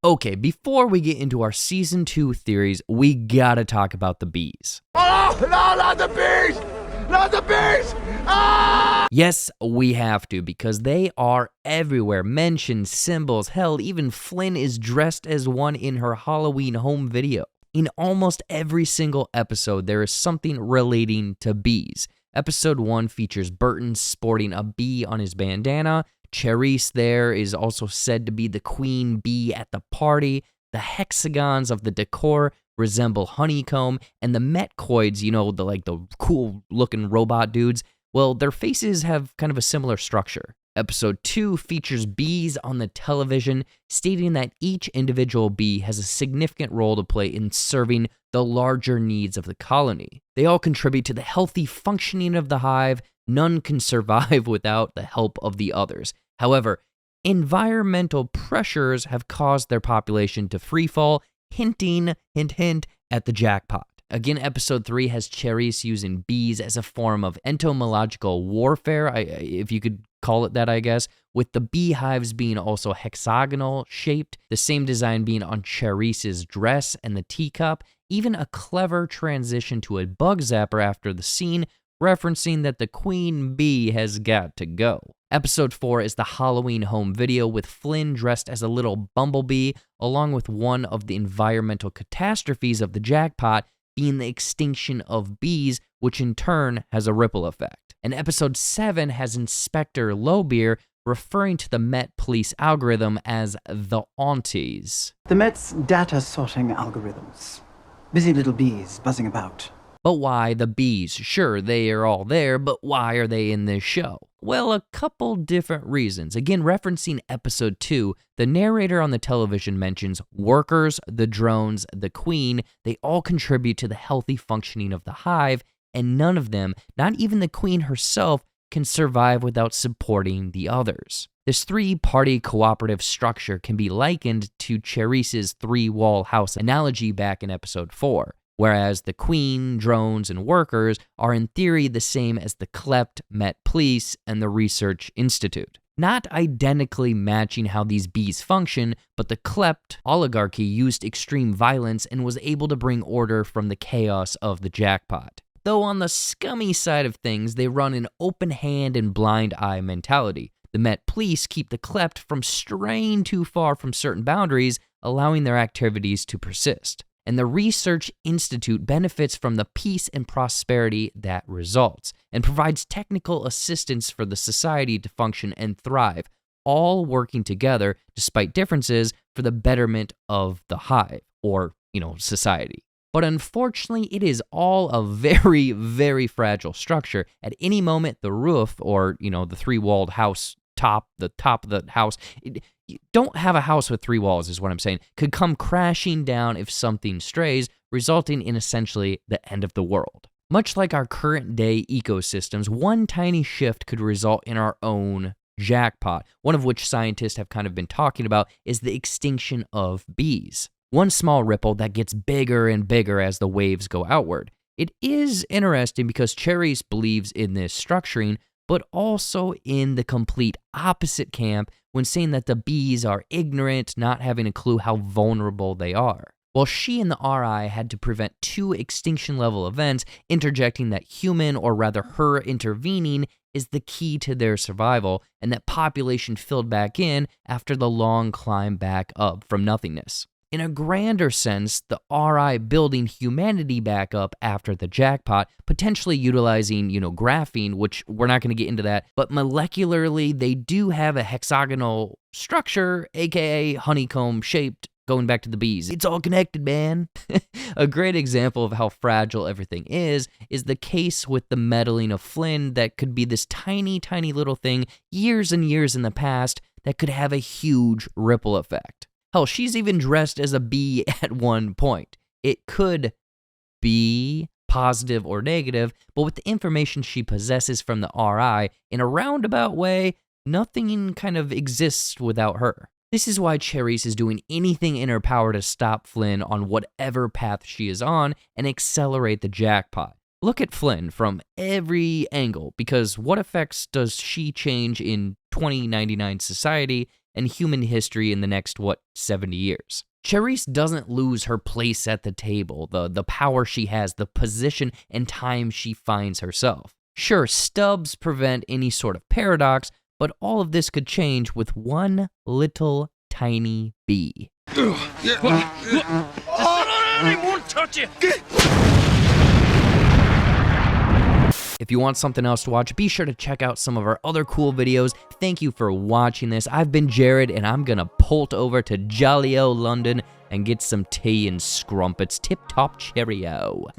Okay, before we get into our Season 2 theories, we gotta talk about the bees. Oh, no, not the bees! Not the bees! Ah! Yes, we have to, because they are everywhere. Mentioned, symbols, hell, even Flynne is dressed as one in her Halloween home video. In almost every single episode, there is something relating to bees. Episode 1 features Burton sporting a bee on his bandana. Cherise there is also said to be the queen bee at the party. The hexagons of the decor resemble honeycomb, and the koids, the cool looking robot dudes, well, their faces have kind of a similar structure. Episode 2 features bees on the television, stating that each individual bee has a significant role to play in serving the larger needs of the colony. They all contribute to the healthy functioning of the hive. None can survive without the help of the others. However, environmental pressures have caused their population to freefall, hinting, hint, hint, at the jackpot. Again, episode 3 has Cherise using bees as a form of entomological warfare, if you could call it that, I guess, with the beehives being also hexagonal shaped, the same design being on Cherise's dress and the teacup, even a clever transition to a bug zapper after the scene, referencing that the queen bee has got to go. Episode 4 is the Halloween home video with Flynne dressed as a little bumblebee, along with one of the environmental catastrophes of the jackpot being the extinction of bees, which in turn has a ripple effect. And episode 7 has Inspector Lowbeer referring to the Met Police algorithm as the aunties. The Met's data sorting algorithms. Busy little bees buzzing about. But why the bees? Sure, they are all there, but why are they in this show? Well, a couple different reasons. Again, referencing episode 2, the narrator on the television mentions workers, the drones, the queen. They all contribute to the healthy functioning of the hive, and none of them, not even the queen herself, can survive without supporting the others. This three-party cooperative structure can be likened to Cherise's three-wall house analogy back in episode 4. Whereas the queen, drones, and workers are in theory the same as the Klept, Met Police, and the Research Institute. Not identically matching how these bees function, but the Klept oligarchy used extreme violence and was able to bring order from the chaos of the jackpot. Though on the scummy side of things, they run an open hand and blind eye mentality. The Met Police keep the Klept from straying too far from certain boundaries, allowing their activities to persist. And the Research Institute benefits from the peace and prosperity that results, and provides technical assistance for the society to function and thrive, all working together, despite differences, for the betterment of the hive, or, society. But unfortunately, it is all a very, very fragile structure. At any moment, the roof, or, the three-walled house the top of the house, you don't have a house with three walls is what I'm saying, could come crashing down if something strays, resulting in essentially the end of the world. Much like our current day ecosystems, one tiny shift could result in our own jackpot, one of which scientists have kind of been talking about is the extinction of bees. One small ripple that gets bigger and bigger as the waves go outward. It is interesting because Cherise believes in this structuring, but also in the complete opposite camp when saying that the bees are ignorant, not having a clue how vulnerable they are. While she and the RI had to prevent 2 extinction-level events, interjecting that human, or rather her intervening, is the key to their survival, and that population filled back in after the long climb back up from nothingness. In a grander sense, the RI building humanity back up after the jackpot, potentially utilizing, graphene, which we're not going to get into that, but molecularly, they do have a hexagonal structure, aka honeycomb shaped, going back to the bees. It's all connected, man. A great example of how fragile everything is the case with the meddling of Flynne that could be this tiny, tiny little thing years and years in the past that could have a huge ripple effect. Hell, she's even dressed as a bee at one point. It could be positive or negative, but with the information she possesses from the RI, in a roundabout way, nothing kind of exists without her. This is why Cherise is doing anything in her power to stop Flynne on whatever path she is on and accelerate the jackpot. Look at Flynne from every angle, because what effects does she change in 2099 society and human history in the next, 70 years. Cherise doesn't lose her place at the table, the power she has, the position and time she finds herself. Sure, stubs prevent any sort of paradox, but all of this could change with one little tiny bee. If you want something else to watch, be sure to check out some of our other cool videos. Thank you for watching this. I've been Jared, and I'm gonna bolt over to jolly old London and get some tea and scrumpets. Tip-top cheerio.